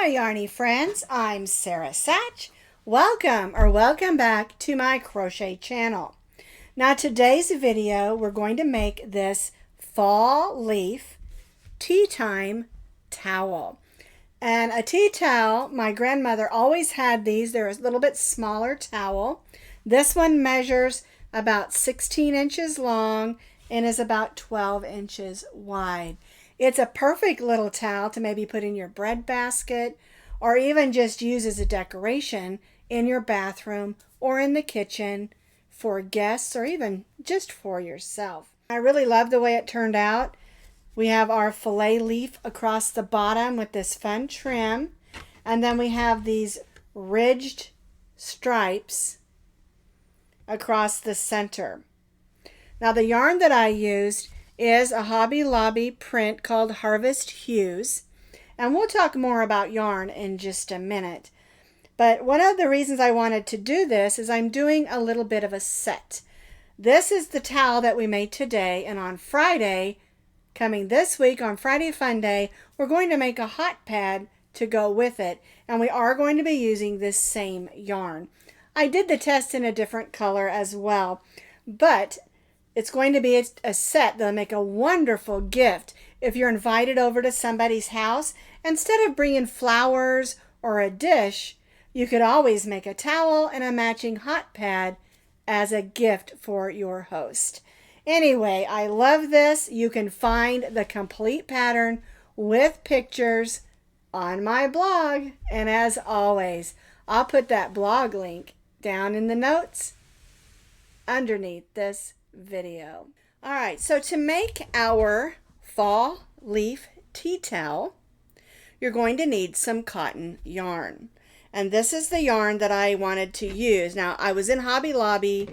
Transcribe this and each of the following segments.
Hi yarny friends, I'm Sara Sach. Welcome back to my crochet channel. Now today's video we're going to make this fall leaf tea time towel. And a tea towel, my grandmother always had these. They're a little bit smaller towel. This one measures about 16 inches long and is about 12 inches wide. It's a perfect little towel to maybe put in your bread basket or even just use as a decoration in your bathroom or in the kitchen for guests or even just for yourself. I really love the way it turned out. We have our filet leaf across the bottom with this fun trim, and then we have these ridged stripes across the center. Now the yarn that I used is a Hobby Lobby print called Harvest Hues, and we'll talk more about yarn in just a minute. But one of the reasons I wanted to do this is I'm doing a little bit of a set. This is the towel that we made today, and on Friday, coming this week on Friday Fun Day, we're going to make a hot pad to go with it, and we are going to be using this same yarn. I did the test in a different color as well, but it's going to be a set that'll make a wonderful gift if you're invited over to somebody's house. Instead of bringing flowers or a dish, you could always make a towel and a matching hot pad as a gift for your host. Anyway, I love this. You can find the complete pattern with pictures on my blog. And as always, I'll put that blog link down in the notes underneath this video. All right, so to make our fall leaf tea towel, you're going to need some cotton yarn. And this is the yarn that I wanted to use. Now, I was in Hobby Lobby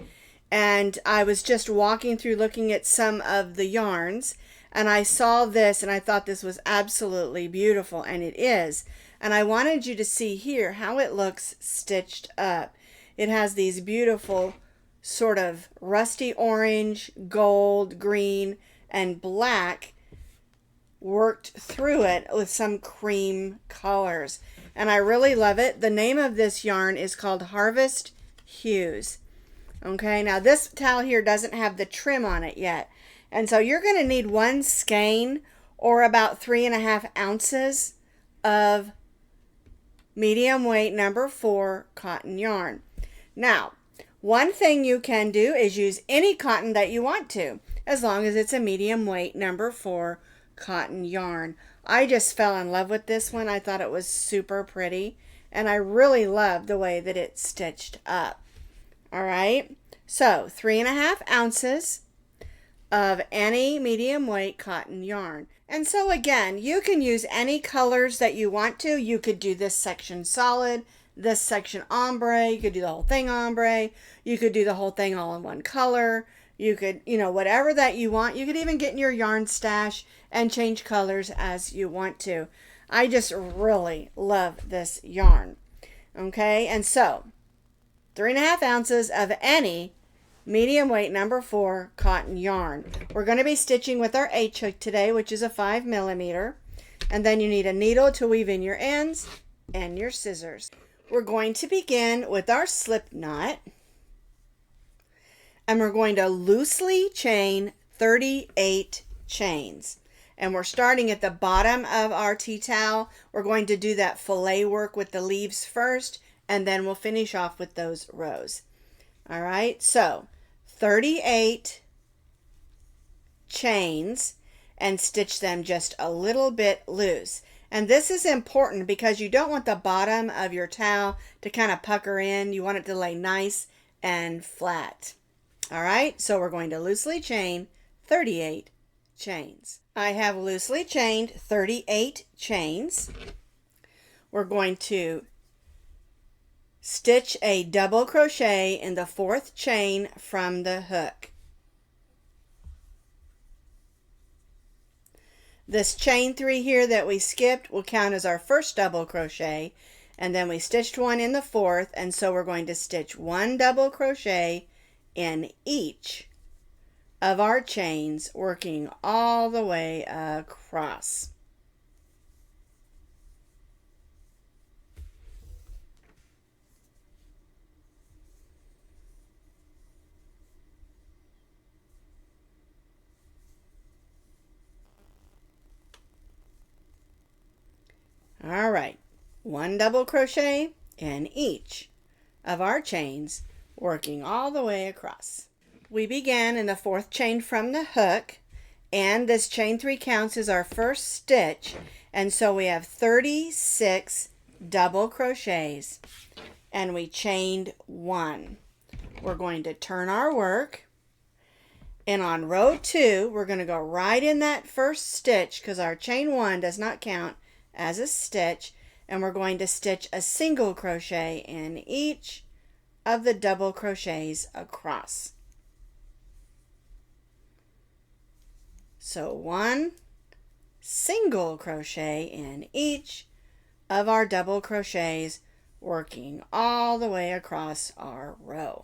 and I was just walking through looking at some of the yarns, and I saw this and I thought this was absolutely beautiful, and it is. And I wanted you to see here how it looks stitched up. It has these beautiful sort of rusty orange, gold, green, and black worked through it with some cream colors. And I really love it. The name of this yarn is called Harvest Hues. Okay, now this towel here doesn't have the trim on it yet. And so you're going to need one skein or about 3.5 ounces of medium weight number 4 cotton yarn. Now, one thing you can do is use any cotton that you want to, as long as it's a medium weight number 4 cotton yarn. I just fell in love with this one. I thought it was super pretty, and I really love the way that it's stitched up. All right, so 3.5 ounces of any medium weight cotton yarn. And so again, you can use any colors that you want to. You could do this section solid, this section ombre, you could do the whole thing ombre, you could do the whole thing all in one color, you could, whatever that you want. You could even get in your yarn stash and change colors as you want to. I just really love this yarn. Okay, and so 3.5 ounces of any medium weight number 4 cotton yarn. We're going to be stitching with our H-hook today, which is a 5mm, and then you need a needle to weave in your ends and your scissors. We're going to begin with our slip knot, and we're going to loosely chain 38 chains. And we're starting at the bottom of our tea towel. We're going to do that fillet work with the leaves first, and then we'll finish off with those rows. All right, so 38 chains, and stitch them just a little bit loose. And this is important because you don't want the bottom of your towel to kind of pucker in. You want it to lay nice and flat. All right, so we're going to loosely chain 38 chains. I have loosely chained 38 chains. We're going to stitch a double crochet in the 4th chain from the hook. This chain 3 here that we skipped will count as our first double crochet, and then we stitched one in the 4th, and so we're going to stitch 1 double crochet in each of our chains, working all the way across. All right, 1 double crochet in each of our chains, working all the way across. We began in the 4th chain from the hook, and this chain 3 counts as our first stitch, and so we have 36 double crochets, and we chained 1. We're going to turn our work, and on row 2 we're going to go right in that first stitch because our chain 1 does not count as a stitch, and we're going to stitch a single crochet in each of the double crochets across. So 1 single crochet in each of our double crochets, working all the way across our row.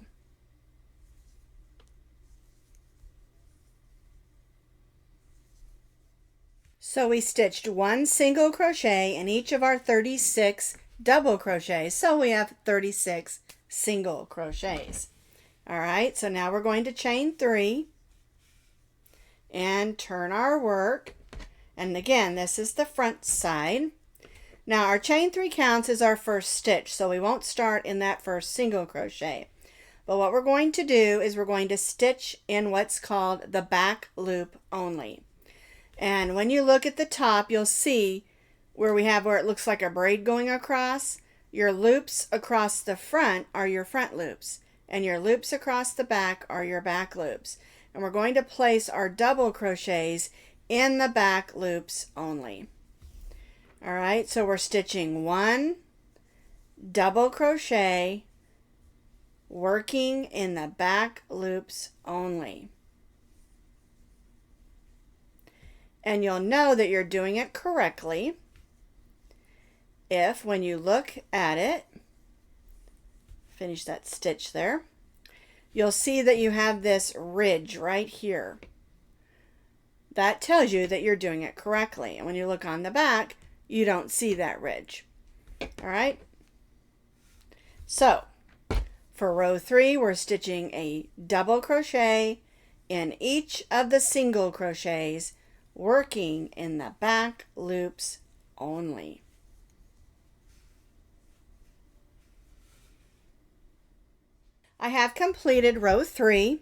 So we stitched 1 single crochet in each of our 36 double crochets, so we have 36 single crochets. All right, so now we're going to chain 3 and turn our work, and again this is the front side. Now our chain 3 counts as our first stitch, so we won't start in that first single crochet, but what we're going to do is we're going to stitch in what's called the back loop only. And when you look at the top, you'll see where it looks like a braid going across. Your loops across the front are your front loops, and your loops across the back are your back loops. And we're going to place our double crochets in the back loops only. All right, so we're stitching 1 double crochet, working in the back loops only. And you'll know that you're doing it correctly if, when you look at it, finish that stitch there, you'll see that you have this ridge right here. That tells you that you're doing it correctly. And when you look on the back, you don't see that ridge. All right? So, for row 3, we're stitching a double crochet in each of the single crochets, working in the back loops only. I have completed row 3.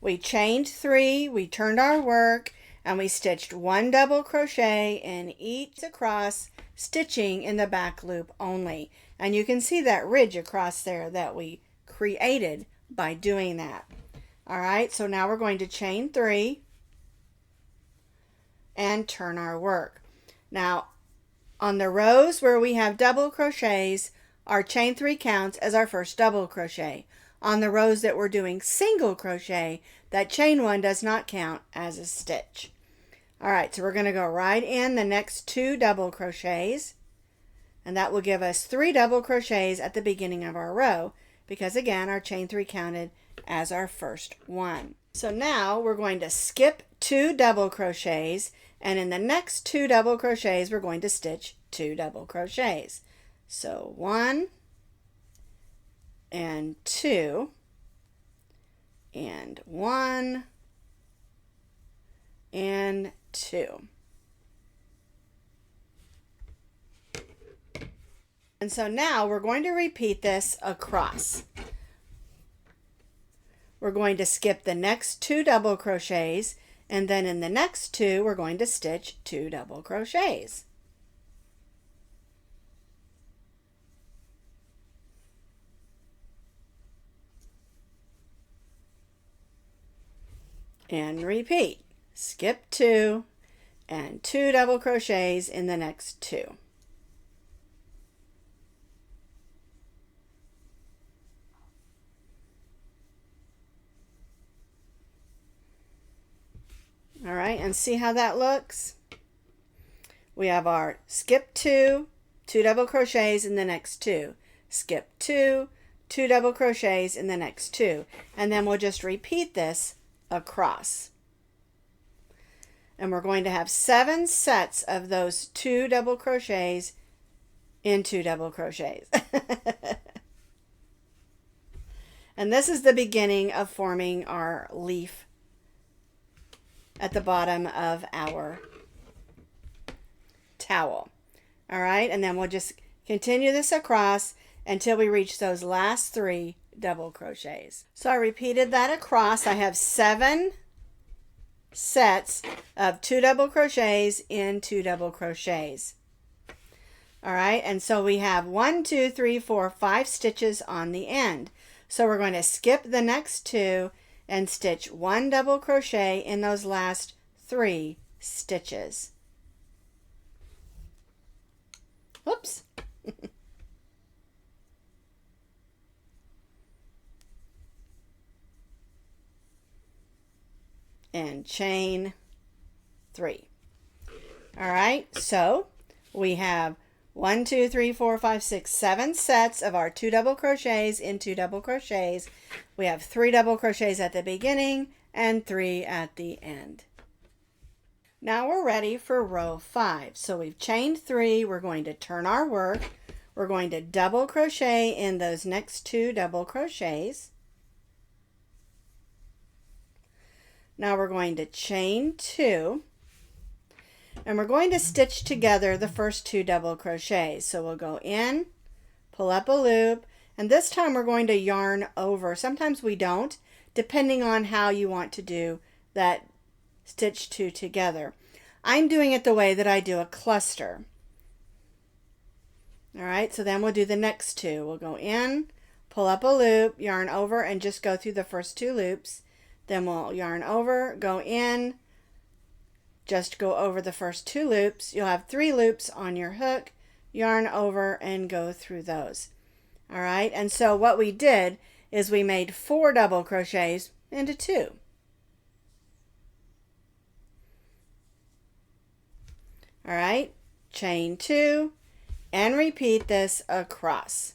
We chained 3, we turned our work, and we stitched 1 double crochet in each across, stitching in the back loop only. And you can see that ridge across there that we created by doing that. All right, so now we're going to chain 3 and turn our work. Now, on the rows where we have double crochets, our chain 3 counts as our first double crochet. On the rows that we're doing single crochet, that chain 1 does not count as a stitch. All right, so we're going to go right in the next 2 double crochets, and that will give us 3 double crochets at the beginning of our row, because again, our chain 3 counted as our first one. So now we're going to skip 2 double crochets, and in the next 2 double crochets, we're going to stitch 2 double crochets. So 1 and 2 and 1 and 2. And so now we're going to repeat this across. We're going to skip the next 2 double crochets, and then in the next 2 we're going to stitch 2 double crochets. And repeat. Skip 2 and 2 double crochets in the next 2. All right, and see how that looks? We have our skip 2, 2 double crochets in the next 2. Skip 2, 2 double crochets in the next 2. And then we'll just repeat this across. And we're going to have 7 sets of those 2 double crochets in 2 double crochets. And this is the beginning of forming our leaf at the bottom of our towel. All right, and then we'll just continue this across until we reach those last 3 double crochets. So I repeated that across. I have 7 sets of 2 double crochets in 2 double crochets. All right, and so we have 1, 2, 3, 4, 5 stitches on the end. So we're going to skip the next 2 and stitch 1 double crochet in those last 3 stitches. Whoops. And chain 3. All right, so we have 1, 2, 3, 4, 5, 6, 7 sets of our 2 double crochets in 2 double crochets. We have 3 double crochets at the beginning and 3 at the end. Now we're ready for row 5. So we've chained 3. We're going to turn our work. We're going to double crochet in those next 2 double crochets. Now we're going to chain 2. And we're going to stitch together the first 2 double crochets. So we'll go in, pull up a loop, and this time we're going to yarn over. Sometimes we don't, depending on how you want to do that stitch 2 together. I'm doing it the way that I do a cluster. All right, so then we'll do the next 2. We'll go in, pull up a loop, yarn over, and just go through the first 2 loops. Then we'll yarn over, go in, just go over the first 2 loops. You'll have 3 loops on your hook, yarn over, and go through those. All right, and so what we did is we made 4 double crochets into 2. All right, chain 2 and repeat this across.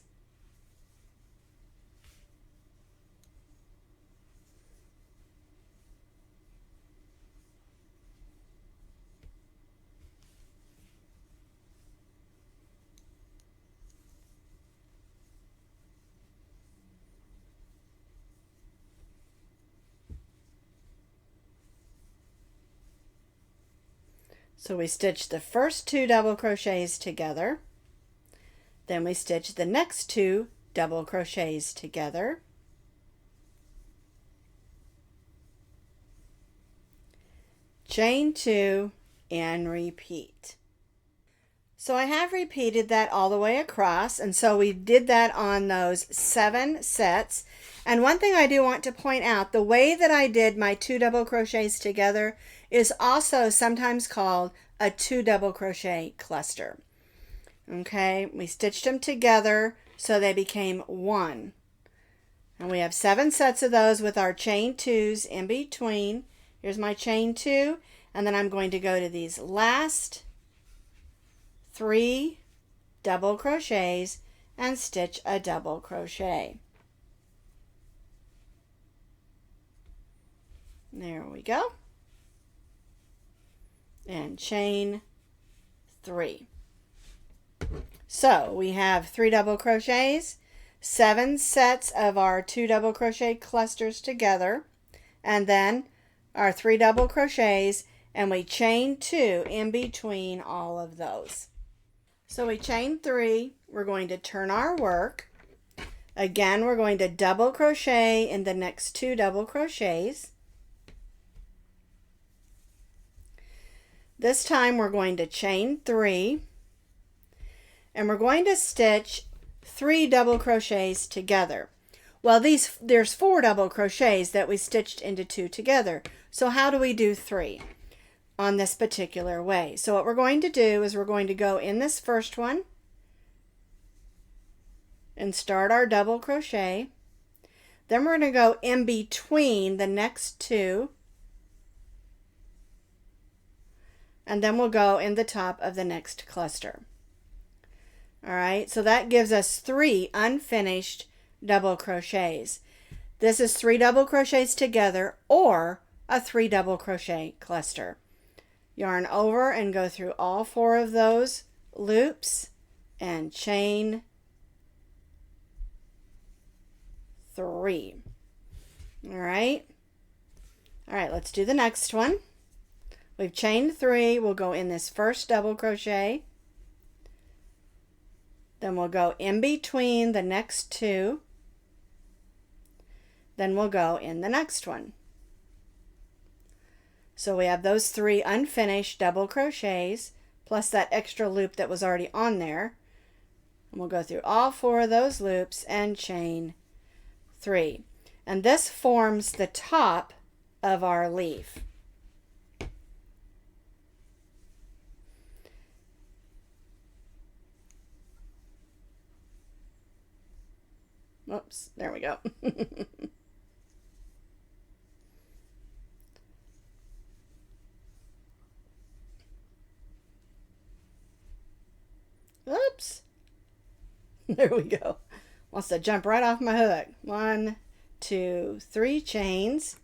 So we stitch the first 2 double crochets together, then we stitch the next 2 double crochets together, chain 2, and repeat. So I have repeated that all the way across, and so we did that on those 7 sets. And one thing I do want to point out, the way that I did my 2 double crochets together is also sometimes called a 2 double crochet cluster. Okay, we stitched them together so they became 1. And we have 7 sets of those with our chain 2s in between. Here's my chain 2, and then I'm going to go to these last 3 double crochets and stitch a double crochet. There we go. And chain 3. So we have 3 double crochets, 7 sets of our 2 double crochet clusters together, and then our 3 double crochets, and we chain 2 in between all of those. So we chain 3, we're going to turn our work. Again, we're going to double crochet in the next 2 double crochets. This time we're going to chain 3, and we're going to stitch 3 double crochets together. Well, there's 4 double crochets that we stitched into 2 together. So how do we do 3 on this particular way? So what we're going to do is we're going to go in this first one and start our double crochet. Then we're going to go in between the next 2. And then we'll go in the top of the next cluster. All right, so that gives us 3 unfinished double crochets. This is 3 double crochets together or a 3 double crochet cluster. Yarn over and go through all 4 of those loops and chain 3. All right, let's do the next one. We've chained 3, we'll go in this first double crochet, Then we'll go in between the next two. Then we'll go in the next one. So we have those 3 unfinished double crochets plus that extra loop that was already on there. And we'll go through all 4 of those loops and chain 3. And this forms the top of our leaf. Oops, there we go. Oops. There we go. Wants to jump right off my hook. 1, 2, 3 chains.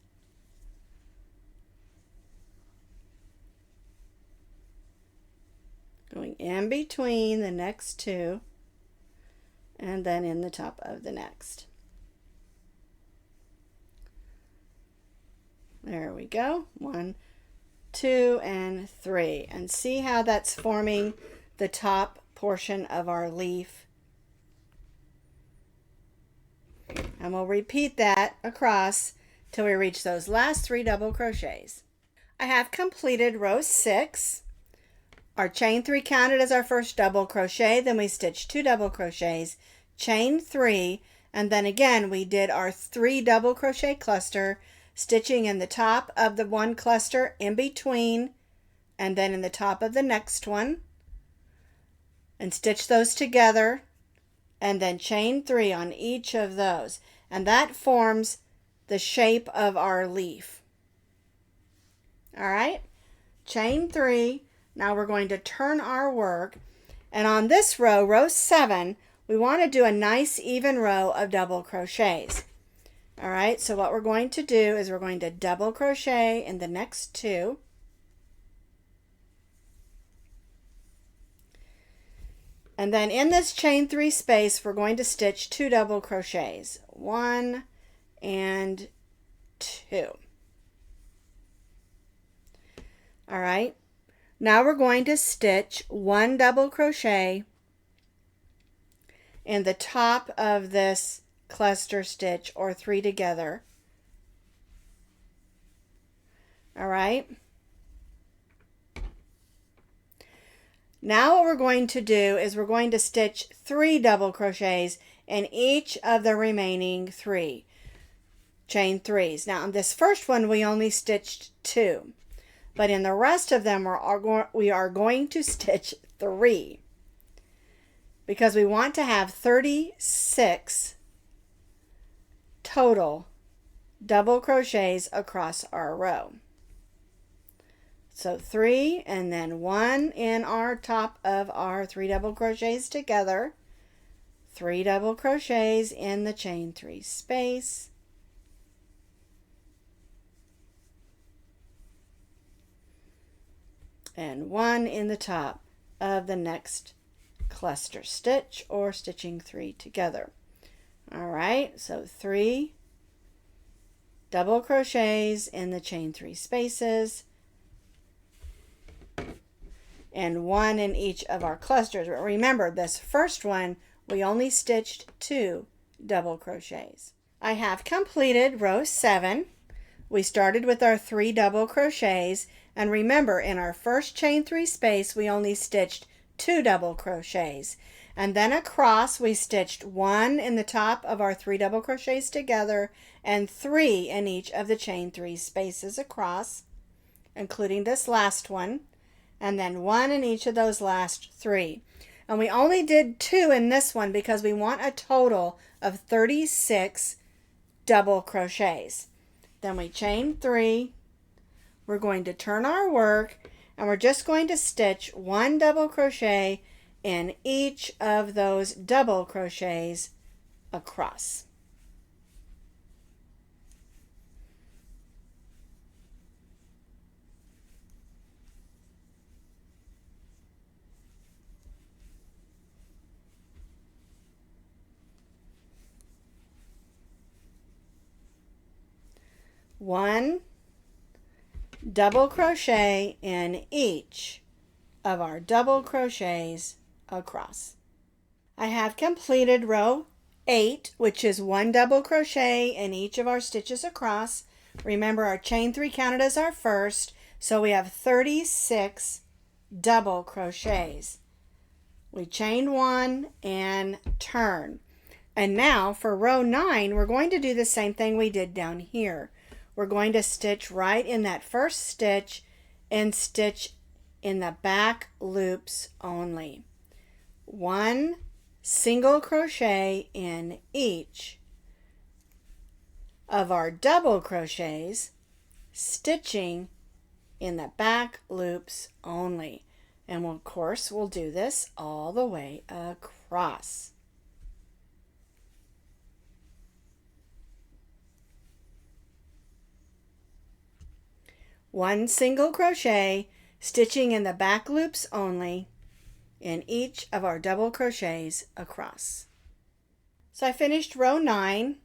Going in between the next 2. And then in the top of the next. There we go. 1, 2, and 3. And see how that's forming the top portion of our leaf. And we'll repeat that across till we reach those last 3 double crochets. I have completed row 6. Our chain 3 counted as our first double crochet, then we stitched 2 double crochets, chain 3, and then again we did our 3 double crochet cluster, stitching in the top of the one cluster, in between, and then in the top of the next one, and stitch those together, and then chain 3 on each of those, and that forms the shape of our leaf. All right, chain 3. Now we're going to turn our work, and on this row, row 7, we want to do a nice even row of double crochets. All right, so what we're going to do is we're going to double crochet in the next 2. And then in this chain 3 space, we're going to stitch 2 double crochets, 1 and 2. All right. Now we're going to stitch 1 double crochet in the top of this cluster stitch, or 3 together. All right. Now what we're going to do is we're going to stitch 3 double crochets in each of the remaining 3 chain 3s. Now on this first one we only stitched 2. But in the rest of them, we are going to stitch 3 because we want to have 36 total double crochets across our row. So 3 and then 1 in our top of our 3 double crochets together, 3 double crochets in the chain 3 space, and 1 in the top of the next cluster stitch, or stitching 3 together. All right, so 3 double crochets in the chain 3 spaces, and 1 in each of our clusters. But remember, this first one we only stitched 2 double crochets. I have completed row 7. We started with our 3 double crochets, and remember, in our first chain 3 space we only stitched 2 double crochets, and then across we stitched 1 in the top of our 3 double crochets together and 3 in each of the chain 3 spaces across, including this last one, and then 1 in each of those last 3. And we only did 2 in this one because we want a total of 36 double crochets. Then we chain 3. We're going to turn our work, and we're just going to stitch 1 double crochet in each of those double crochets across. One double crochet in each of our double crochets across. I have completed row 8, which is 1 double crochet in each of our stitches across. Remember, our chain 3 counted as our first, so we have 36 double crochets. We chain 1 and turn. And now for row 9, we're going to do the same thing we did down here. We're going to stitch right in that first stitch and stitch in the back loops only. 1 single crochet in each of our double crochets, stitching in the back loops only. And of course, we'll do this all the way across. One single crochet, stitching in the back loops only in each of our double crochets across. So I finished row 9,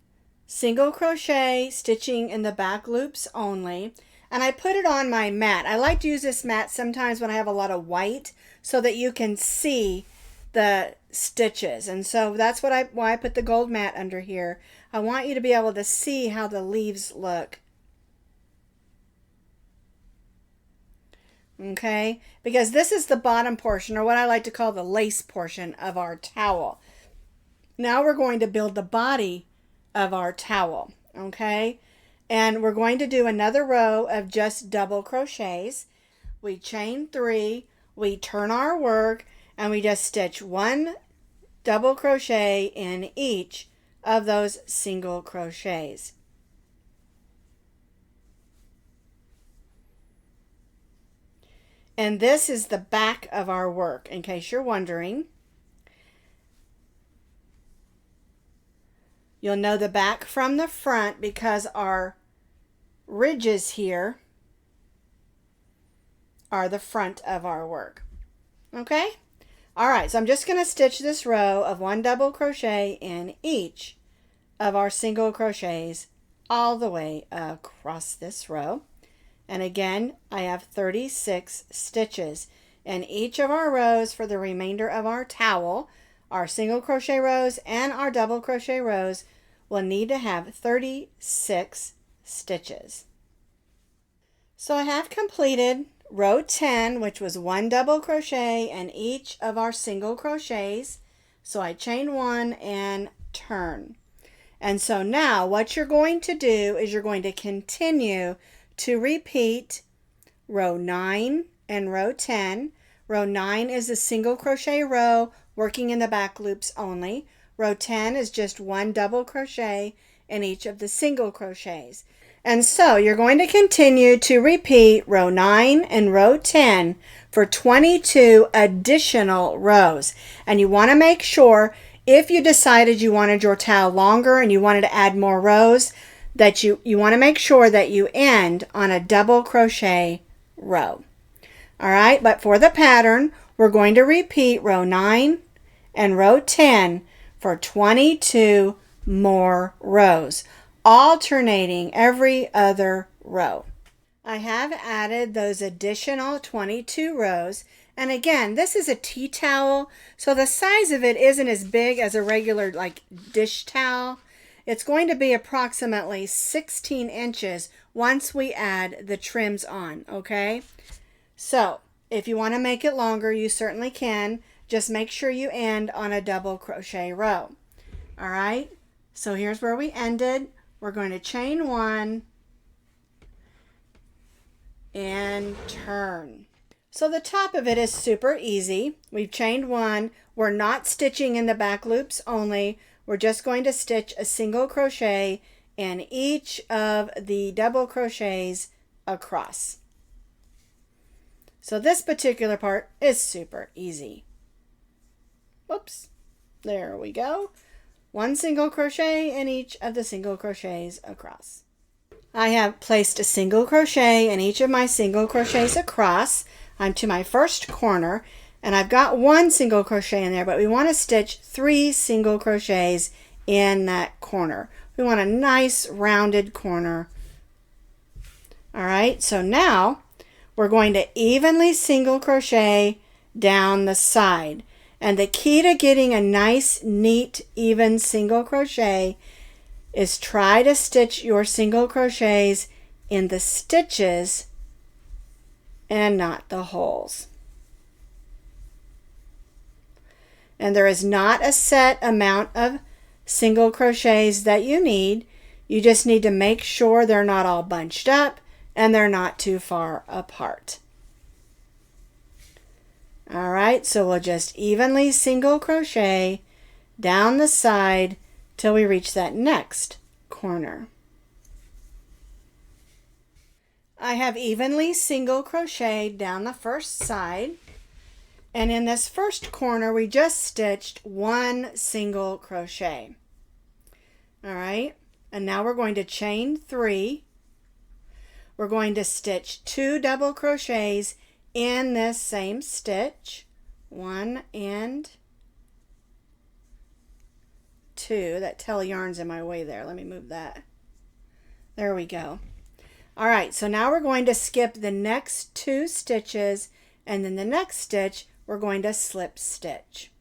single crochet, stitching in the back loops only, and I put it on my mat. I like to use this mat sometimes when I have a lot of white so that you can see the stitches, and so that's why I put the gold mat under here. I want you to be able to see how the leaves look. Okay, because this is the bottom portion, or what I like to call the lace portion of our towel. Now we're going to build the body of our towel, okay? And we're going to do another row of just double crochets. We chain 3, we turn our work, and we just stitch 1 double crochet in each of those single crochets. And this is the back of our work, in case you're wondering. You'll know the back from the front because our ridges here are the front of our work. Okay? All right, so I'm just going to stitch this row of 1 double crochet in each of our single crochets all the way across this row. And again, I have 36 stitches in each of our rows for the remainder of our towel. Our single crochet rows and our double crochet rows will need to have 36 stitches. So I have completed row 10, which was 1 double crochet in each of our single crochets. So I chain 1 and turn. And so now what you're going to do is you're going to continue to repeat row 9 and row 10. Row 9 is a single crochet row working in the back loops only. Row 10 is just 1 double crochet in each of the single crochets. And so you're going to continue to repeat row 9 and row 10 for 22 additional rows. And you want to make sure, if you decided you wanted your towel longer and you wanted to add more rows, that you want to make sure that you end on a double crochet row. All right, but for the pattern, we're going to repeat row 9 and row 10 for 22 more rows, alternating every other row. I have added those additional 22 rows, and again, this is a tea towel, so the size of it isn't as big as a regular dish towel. It's going to be approximately 16 inches once we add the trims on, okay? So if you want to make it longer, you certainly can. Just make sure you end on a double crochet row. All right, so here's where we ended. We're going to chain 1 and turn. So the top of it is super easy. We've chained 1. We're not stitching in the back loops only. We're just going to stitch a single crochet in each of the double crochets across. So this particular part is super easy. Whoops, there we go. 1 single crochet in each of the single crochets across. I have placed a single crochet in each of my single crochets across. I'm to my first corner, and I've got 1 single crochet in there, but we want to stitch 3 single crochets in that corner. We want a nice rounded corner. All right, so now we're going to evenly single crochet down the side. And the key to getting a nice, neat, even single crochet is try to stitch your single crochets in the stitches and not the holes. And there is not a set amount of single crochets that you need. You just need to make sure they're not all bunched up and they're not too far apart. All right, so we'll just evenly single crochet down the side till we reach that next corner. I have evenly single crocheted down the first side, and in this first corner we just stitched one single crochet. All right, and now we're going to chain 3. We're going to stitch 2 double crochets in this same stitch, 1 and 2. That tail yarn's in my way there. Let me move that. There we go. All right, so now we're going to skip the next 2 stitches, and then the next stitch we're going to slip stitch.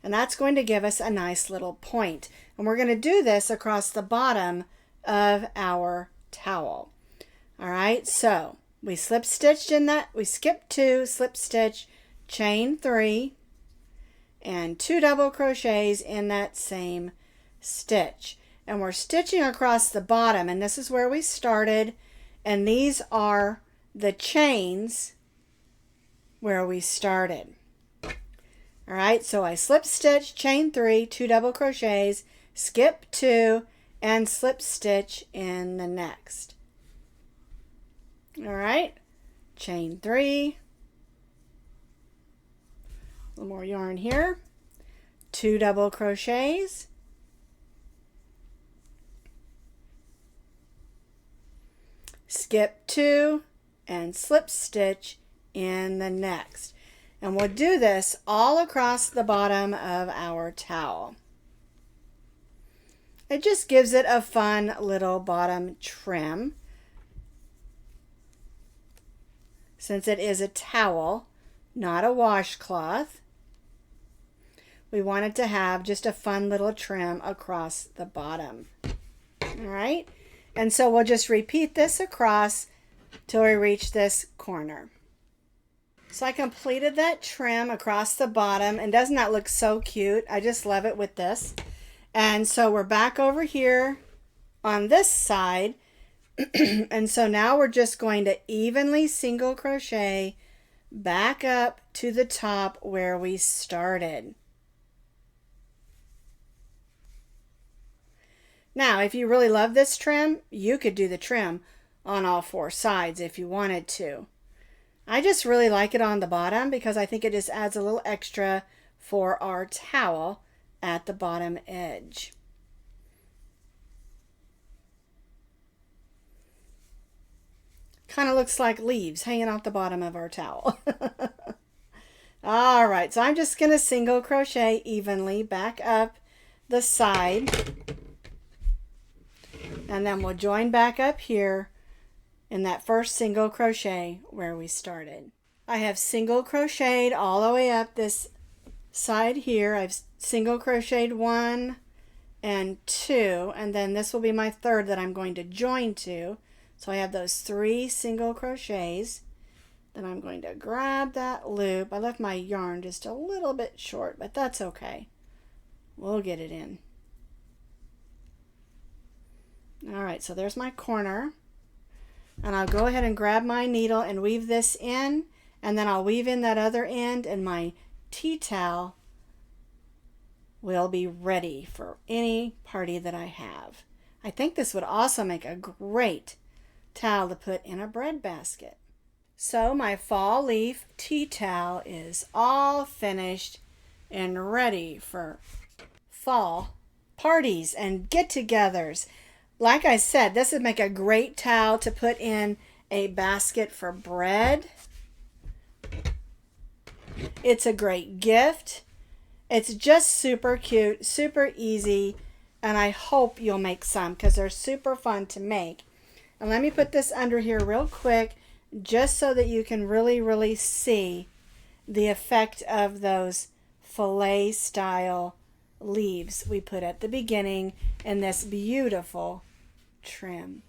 And that's going to give us a nice little point. And we're going to do this across the bottom of our towel. All right, so we slip stitched in that, we skipped 2, slip stitch, chain 3, and 2 double crochets in that same stitch. And we're stitching across the bottom, and this is where we started, and these are the chains where we started. All right, so I slip stitch, chain 3, 2 double crochets, skip 2, and slip stitch in the next. All right, chain 3, a little more yarn here, 2 double crochets, skip 2, and slip stitch in the next. And we'll do this all across the bottom of our towel. It just gives it a fun little bottom trim. Since it is a towel, not a washcloth, we want it to have just a fun little trim across the bottom. All right, and so we'll just repeat this across till we reach this corner. So I completed that trim across the bottom, and doesn't that look so cute? I just love it with this. And so we're back over here on this side. And so now we're just going to evenly single crochet back up to the top where we started. Now, if you really love this trim, you could do the trim on all 4 sides if you wanted to. I just really like it on the bottom because I think it just adds a little extra for our towel at the bottom edge. Kind of looks like leaves hanging off the bottom of our towel. All right, so I'm just going to single crochet evenly back up the side, and then we'll join back up here in that first single crochet where we started. I have single crocheted all the way up this side here. I've single crocheted 1 and 2, and then this will be my third that I'm going to join to. So I have those 3 single crochets. Then I'm going to grab that loop. I left my yarn just a little bit short, but that's okay. We'll get it in. All right, so there's my corner. And I'll go ahead and grab my needle and weave this in, and then I'll weave in that other end, and my tea towel will be ready for any party that I have. I think this would also make a great towel to put in a bread basket. So my fall leaf tea towel is all finished and ready for fall parties and get-togethers. Like I said, this would make a great towel to put in a basket for bread. It's a great gift. It's just super cute, super easy, and I hope you'll make some because they're super fun to make. And let me put this under here real quick just so that you can really see the effect of those filet style leaves we put at the beginning in this beautiful trim.